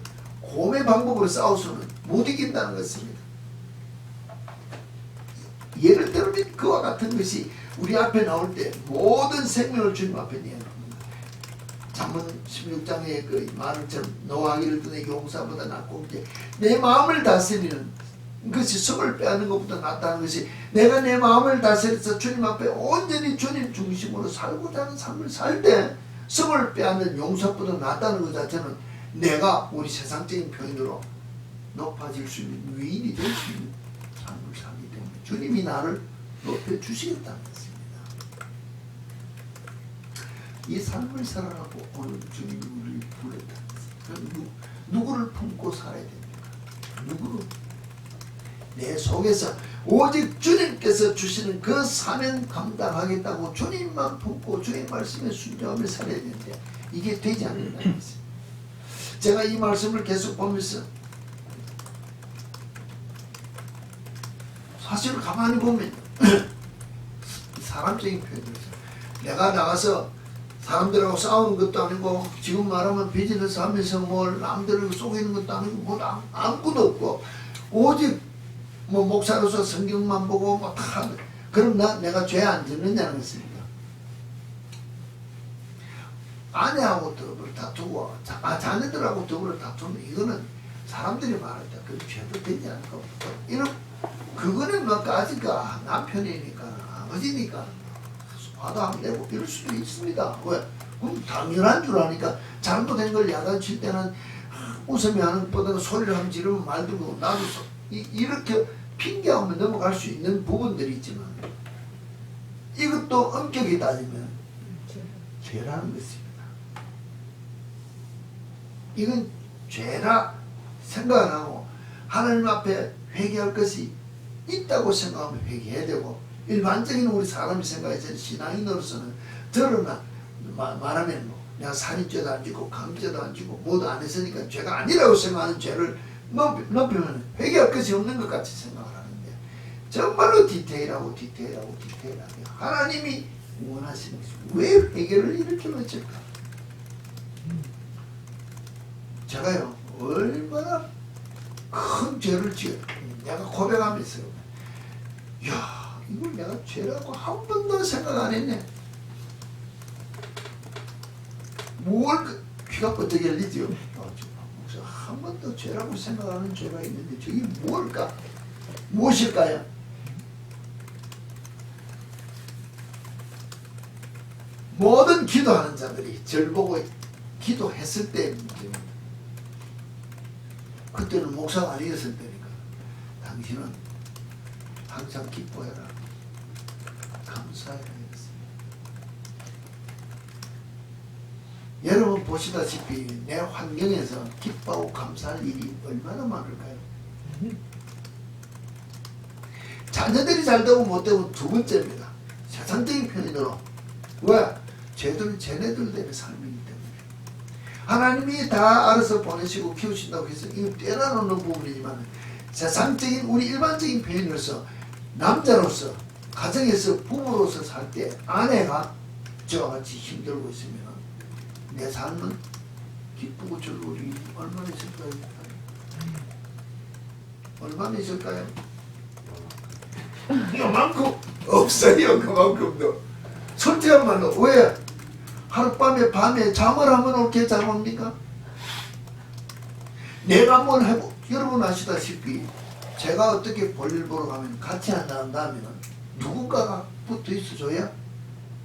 곰의 방법으로 싸워서는 못 이긴다는 것입니다. 예를 들면 그와 같은 것이 우리 앞에 나올 때 모든 생명을 주님 앞에 내놓습니다. 잠언 16장의 그 말처럼 노하기를 드네 용사보다 낫고 이제 내 마음을 다스리는 그것이 성을 빼앗는 것보다 낫다는 것이 내가 내 마음을 다스려서 주님 앞에 온전히 주님 중심으로 살고자 하는 삶을 살 때 성을 빼앗는 용사보다 낫다는 것 자체는 내가 우리 세상적인 표현으로 높아질 수 있는 위인이 될 수 있는 삶을 살기 때문에 주님이 나를 높여주시겠다는 것입니다. 이 삶을 살아가고 오늘 주님이 우리를 부르다는 것입니다. 누구를 품고 살아야 됩니까? 누구를? 내 속에서 오직 주님께서 주시는 그 사명 감당하겠다고 주님만 품고 주님 말씀에 순종하며 살아야 되는데 이게 되지 않는다는 것입니다. 제가 이 말씀을 계속 보면서 사실 가만히 보면 사람적인 표현이죠. 내가 나가서 사람들하고 싸우는 것도 아니고 지금 말하면 비즈니스 하면서 뭘 남들을 속이는 것도 아니고 뭐 아무것도 없고 오직 뭐 목사로서 성경만 보고 뭐 다 그럼 내가 죄 안 짓느냐는 것입니다. 아내하고 더불어 다투고 자녀들하고 더불어 다투면 이거는 사람들이 말할 때 그 죄도 되지 않을 겁니다. 이런 그거는 뭐 까짓까 남편이니까 아버지니까 화도 안 내고 이럴 수도 있습니다. 왜? 그럼 당연한 줄 아니까 잘못된 걸 야단칠 때는 웃으며 하는 것보다는 소리를 하면 지르면 말 들고 나도 이렇게 핑계하면 넘어갈 수 있는 부분들이 있지만 이것도 엄격히 따지면 죄라는 것입니다. 이건 죄라 생각을 하고 하나님 앞에 회개할 것이 있다고 생각하면 회개해야 되고 일반적인 우리 사람이 생각해서 신앙인으로서는 드러나 말하면 뭐 내가 살인죄도 안 지고 강죄도 안 지고 뭐도 안 했으니까 죄가 아니라고 생각하는 죄를 높이면 회개할 것이 없는 것 같이 생각을 하는데 정말로 디테일하게 하나님이 원하시는 것입니다. 왜 회개를 이렇게 놓칠까? 제가요 얼마나 큰 죄를 지어 내가 고백하면서 야 이걸 내가 죄라고 한 번도 생각 안 했네. 뭘 귀가 뻗게 열리죠. 한 번도 죄라고 생각하는 죄가 있는데 저게 뭘까? 무엇일까요? 모든 기도하는 자들이 절 보고 기도했을 때 문제입니다. 그때는 목사가 아니었을 때니까 당신은 항상 기뻐해라 감사해라 했습니다. 여러분 보시다시피 내 환경에서 기뻐하고 감사할 일이 얼마나 많을까요? 자녀들이 잘 되고 못 되고 두 번째입니다. 세상적인 편의대로 왜? 쟤네들 때문에 삶이기 때문에 하나님이 다 알아서 보내시고 키우신다고 해서 이거 떼어놓는 부분이지만 세상적인 우리 일반적인 표현으로서 남자로서 가정에서 부모로서 살 때 아내가 저와 같이 힘들고 있으면 내 삶은 기쁘고 즐거운 일이 얼마나 있을까요? 얼마나 있을까요? 요만큼 없어요. 그만큼도. 솔직한 말로 왜 하룻밤에 밤에 잠을 하면 어떻게 잠합니까? 내가 뭘 해보 여러분 아시다시피 제가 어떻게 볼일 보러 가면 같이 한다면 누군가가 붙어 있어줘야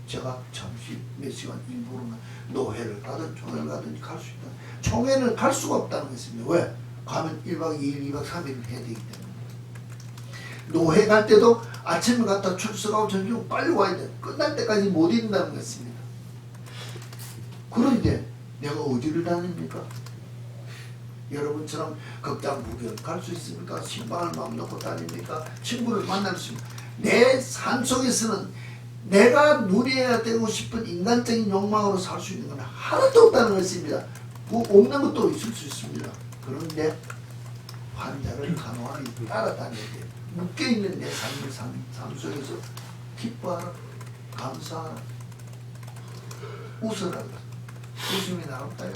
제가 잠시 몇 시간 일부러는 노회를 가든 총회를 가든 갈 수 있다. 총회는 갈 수가 없다는 것입니다. 왜? 가면 1박 2일, 2박 3일을 해야 되기 때문에. 노회 갈 때도 아침에 갔다 출석하고 저녁에 빨리 와야 돼. 끝날 때까지 못 있는다는 것입니다. 그런데 내가 어디를 다닙니까? 여러분처럼 극장 구경 갈 수 있습니까? 신방을 마음 놓고 다닙니까? 친구를 만날 수 있습니까? 내 삶 속에서는 내가 누려야 되고 싶은 인간적인 욕망으로 살 수 있는 건 하나도 없다는 것입니다. 없는 것도 있을 수 있습니다. 그런데 환자를 간호하기 따라다녀야 돼요. 묶여있는 내 삶을 삶 속에서 기뻐하라, 감사하라, 웃어라. 웃음이 나올까요?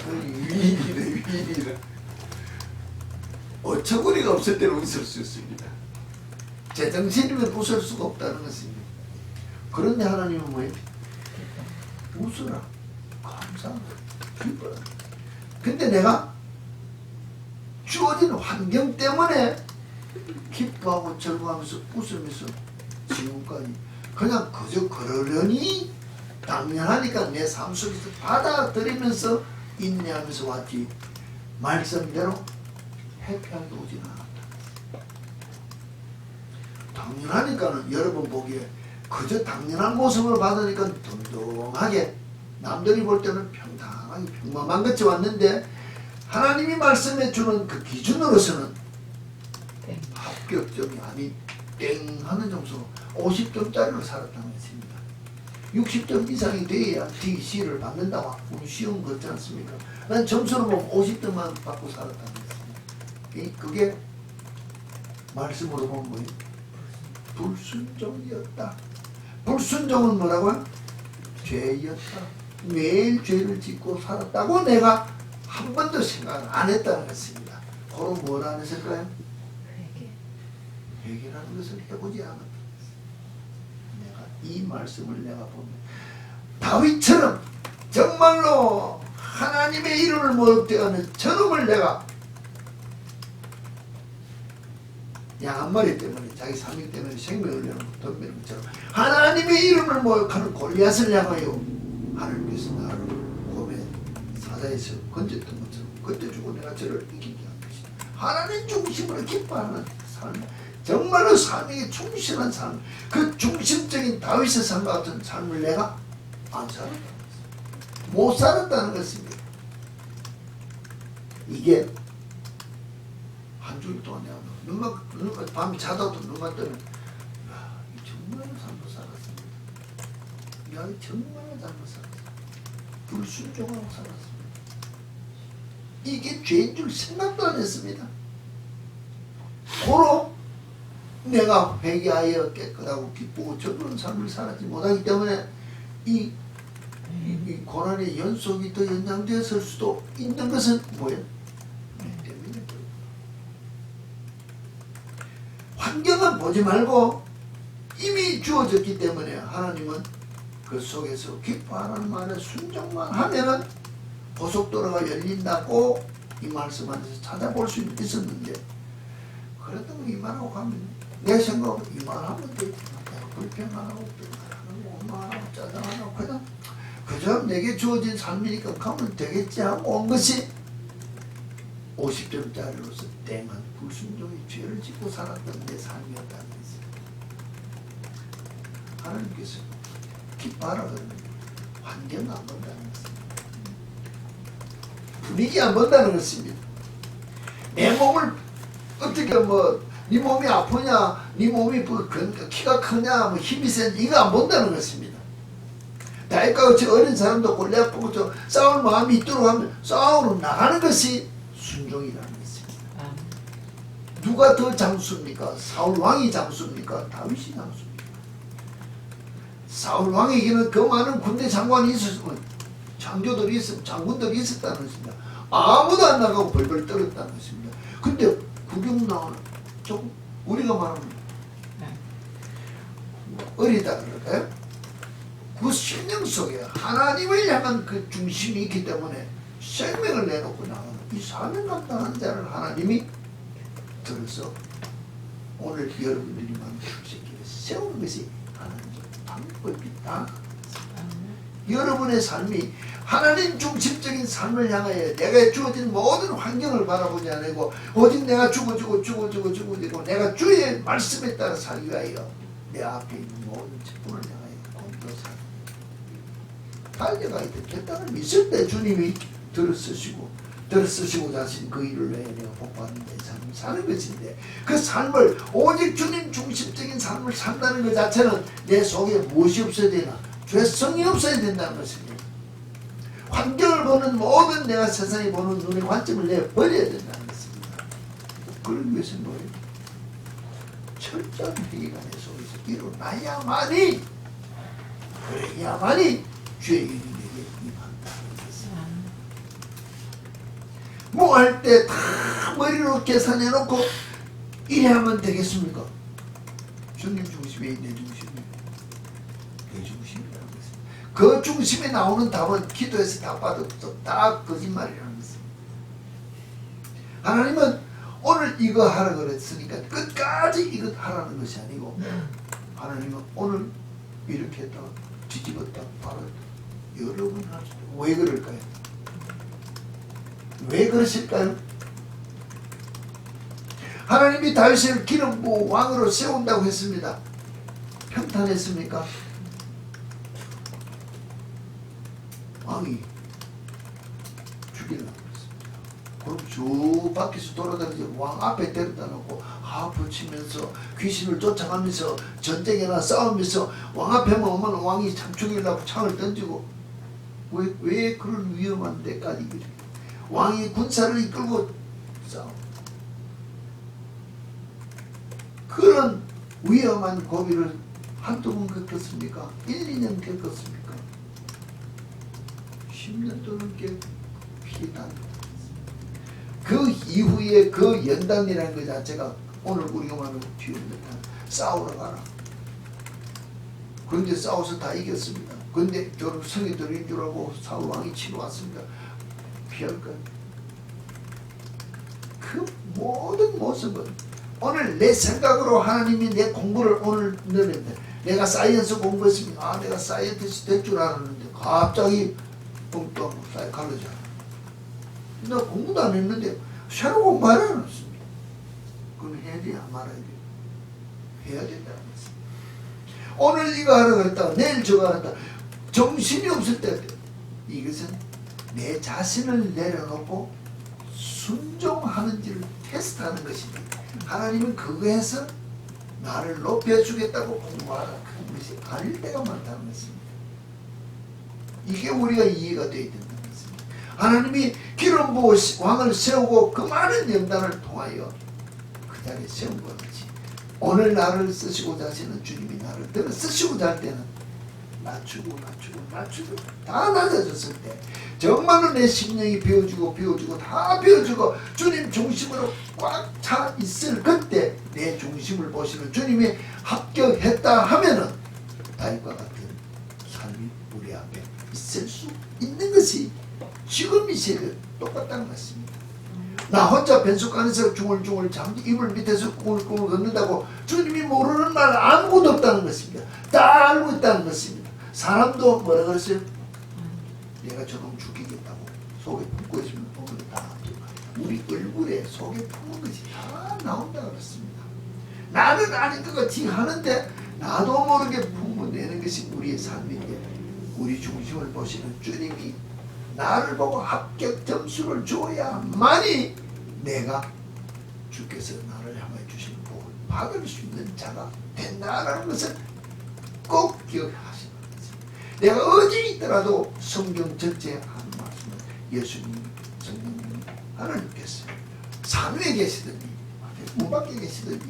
위인이네. 어처구니가 없을 때는 웃을 수 있습니다. 제정신이면 웃을 수가 없다는 것입니다. 그런데 하나님은 뭐예요? 웃으라, 감사하라, 기뻐라. 근데 내가 주어진 환경 때문에 기뻐하고 즐거워하면서 웃으면서 지금까지 그냥 그저 그러려니 당연하니까 내 삶 속에서 받아들이면서 인내하면서 왔지 말씀대로 해피하게 오진 않았다. 당연하니까는 여러분 보기에 그저 당연한 모습을 받으니까 덤덤하게 남들이 볼 때는 평탄하게 평범한 것이 왔는데 하나님이 말씀해 주는 그 기준으로서는 합격점이 아닌 땡 하는 점수로 50점짜리로 살았다는 것입니다. 60점 이상이 돼야 DC를 받는다고 우리 시험 그렇지 않습니까? 난 점수를 보면 50점만 받고 살았다는 것입니다. 그게 말씀으로 보면 뭐예요? 불순종이었다. 불순종은 뭐라고요? 죄였다. 매일 죄를 짓고 살았다고 내가 한 번도 생각을 안 했다는 것입니다. 그럼 뭘 안 했을까요? 회개라는 것을 해보지 않았다. 내가 이 말씀을 내가 보면 다윗처럼 정말로 하나님의 이름을 모욕되어하는 저놈을 내가 양 한 마리 때문에 자기 사명 때문에 생명을 내는 덤비는 것처럼 하나님의 이름을 모욕하는 골리앗을 향하여 하나님께서 나를 곰의 사자에서 건졌던 것처럼 건져주고 내가 저를 이기게 한 것이다. 하나님 중심으로 기뻐하는 삶, 정말로 사명에 충실한 삶, 그 중심적인 다윗의 삶과 같은 삶을 내가 안 살았다는 것입니다. 못 살았다는 것입니다. 이게 한 주일 동안 내가 눈만 밤 자다도 눈만 뜨면 야, 정말로 잘못 살았습니다. 야, 정말로 잘못 살았습니다. 불순종하고 살았습니다. 이게 죄인 줄 생각도 안 했습니다. 고로 내가 회개하여 깨끗하고 기쁘고 저그런 삶을 살지 못하기 때문에 이 고난의 연속이 더 연장되었을 수도 있는 것은 뭐예요? 환경은 보지 말고 이미 주어졌기 때문에 하나님은 그 속에서 기뻐하라는 말에 순종만 하면은 고속도로가 열린다고 이 말씀 안에서 찾아볼 수 있었는데 그랬던 거 이만하고 가면 내 생각으로 이만하면 되지. 내가 불평 안 하고 원망 안 하고 짜증 안 하고 그냥 그저 내게 주어진 삶이니까 가면 되겠지 하고 온 것이 50점짜리로서 땡한 불순종의 죄를 짓고 살았던 내 삶이었다는 것입니다. 하나님께서 기뻐하라 그러면 환경 안 본다는 것입니다. 분위기 안 본다는 것입니다. 내 몸을 어떻게 네 몸이 아프냐, 네 몸이 키가 크냐, 힘이 센 이거 안 본다는 것입니다. 다윗과 같이 어린 사람도 골리앗 보고 싸울 마음이 있도록 하면 싸우러 나가는 것이 순종이라는 것입니다. 누가 더 장수입니까? 사울 왕이 장수입니까? 다윗이 장수입니까? 사울 왕에게는 그 많은 군대 장관이 있었으면 장교들이 있으면 장군들이 있었다는 것입니다. 아무도 안 나가고 벌벌 떨었다는 것입니다. 근데 구경 나오는 조금 우리가 말하면 어리다 그럴까요? 그 신령 속에 하나님을 향한 그 중심이 있기 때문에 생명을 내놓고 나가는 이 사명 감당한 자를 하나님이 들어서 오늘 여러분들이 만들어지기를 세우는 것이 하나님의 방법이다. 여러분의 삶이 하나님 중심적인 삶을 향하여 내가 주어진 모든 환경을 바라보지 않고 오직 내가 죽어주고 내가 주의 말씀에 따라 살기 위하여 내 앞에 있는 모든 직분을 향하여 공도사는 달려가야 되겠다는 믿을 때 주님이 들어쓰시고 자신 그 일을 위해 내가 복받는 내 삶을 사는 것인데 그 삶을 오직 주님 중심적인 삶을 산다는 것 자체는 내 속에 무엇이 없어야 되나? 죄성이 없어야 된다는 것입니다. 환경을 보는 모든 내가 세상에 보는 눈의 관점을 내버려야 된다는 것입니다. 그러기 위해서는 뭐예요? 철저한 회개가 내 속에서 일어나야만이 그래야만이 죄의 일이 내게 임한다는 것입니다. 뭐 할 때 다 머리로 계산해놓고 이래 하면 되겠습니까? 주님 중심이 내 중심이 내 중심이라는 것입니다. 그 중심에 나오는 답은 기도에서 다 받아도 다 거짓말이라는 것입니다. 하나님은 오늘 이거 하라 그랬으니까 끝까지 이것 하라는 것이 아니고 하나님은 오늘 이렇게 했다 뒤집었다 바로 여러분 하시죠. 왜 그럴까요? 왜 그러실까요? 하나님이 다윗을 기름 부어 왕으로 세운다고 했습니다. 평탄했습니까? 왕이 죽이려고 했습니다. 그럼 쭉 밖에서 돌아다니면서 왕 앞에 데려다 놓고 하프 치면서 귀신을 쫓아가면서 전쟁이나 싸우면서 왕 앞에만 오면 왕이 참 죽이려고 창을 던지고 왜 그런 위험한 데까지 왕이 군사를 이끌고 싸워 그런 위험한 고비를 한두 번 겪었습니까? 1, 2년 겪었습니까? 10년도 넘게 피해간 그 이후에 그 연단이라는 것 자체가 오늘 우리가 말하는 뒤집었다 싸우러 가라. 그런데 싸워서 다 이겼습니다. 그런데 저는 성이 들인 줄 알고 사울 왕이 치러 왔습니다. 피할 것. 그 모든 모습은 오늘 내 생각으로 하나님이 내 공부를 오늘 늘렸는데 내가 사이언스 공부했으면 내가 사이언티스트 될 줄 알았는데 갑자기 또 갈라져. 나 공부도 안 했는데 새로 공부하라 않았습니다. 그럼 해야 돼야 말아야 돼요. 해야 된다는 것입니다. 오늘 이거 하라 그랬다가 내일 저거 하라 했다. 정신이 없을 때 이것은 내 자신을 내려놓고 순종하는지를 테스트하는 것입니다. 하나님은 그거에서 나를 높여주겠다고 공부하라 그런 것이 아닐 때가 많다는 것입니다. 이게 우리가 이해가 되어야 된다는 것입니다. 하나님이 기름 부어 왕을 세우고 그 많은 연단을 통하여 그 자리에 세운 것 같이 오늘 나를 쓰시고자 하시는 주님이 나를 들어 쓰시고자 할 때는 낮추고 다 낮아졌을 때 정말로 내 심령이 비워주고 다 비워주고 주님 중심으로 꽉 차 있을 그때 내 중심을 보시는 주님이 합격했다 하면은 다윗과 같은 삶이 우리 앞에 있을 수 있는 것이 지금 이 시대에 똑같다는 것입니다. 나 혼자 변속간에서 중얼중얼 이불 밑에서 꿀꿀 걷는다고 주님이 모르는 말 아무것도 없다는 것입니다. 다 알고 있다는 것입니다. 사람도 뭐라 그랬어요? 내가 저놈 죽이겠다고 속에 품고 있으면 오늘 다 우리 얼굴에 속에 품은 것이 다 나온다 그랬습니다. 나는 아닌 것 같이 하는데 나도 모르게 품어내는 것이 우리의 삶인데 우리 중심을 보시는 주님이 나를 보고 합격 점수를 줘야만이 내가 주께서 나를 향해 주신 복을 받을 수 있는 자가 된다라는 것을 꼭 기억하시는 것입니다. 내가 어디 있더라도 성경 전체에 하는 말씀은 예수님, 성령님, 하나님께서 산위에 계시든지 문 밖에 계시든지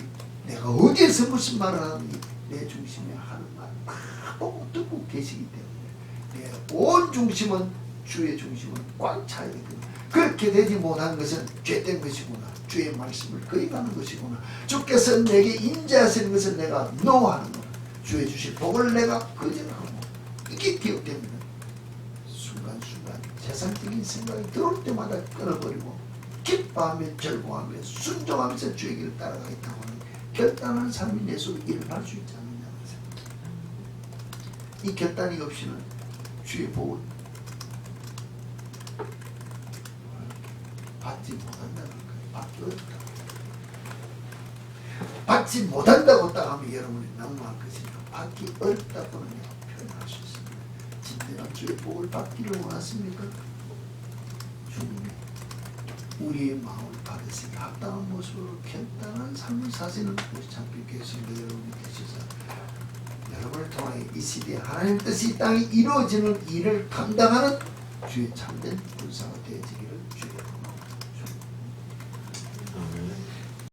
내가 어디에서 무슨 말을 하든지 내 중심에 하는 말 다 보고 듣고 계시기 때문에 내 온 중심은 주의 중심은 꽉 차야 되거든요. 그렇게 되지 못한 것은 죄된 것이구나. 주의 말씀을 거역하는 것이구나. 주께서 내게 인자하시는 것을 내가 노하는 거다. 주의 주신 복을 내가 거절하고 이게 기억되면 순간순간 세상적인 생각이 들어올 때마다 끊어버리고 기뻐하며 절구하며 순종하면서 주의 길을 따라가겠다고 하는 결단한 삶이 내 속에 일어날 수 있지 않느냐는 생각. 이 결단이 없이는 주의 복을 받지 못한다는 거예요. 받기 어렵다. 받지 못한다고 딱 하면 여러분이 낭망할 것이니까 받기 어렵다고는 표현할 수 있습니다. 진정한 주의 복을 받기를 원하십니까? 주님이 우리의 마음을 받으시기 합당한 모습으로 결단한 삶을 사시는 우리 참빛교회 성도 여러분이 계셔서 여러분을 통하여 이 시대에 하나님 뜻이 이 땅에 이루어지는 일을 감당하는 주의 참된 군사가 되어지기를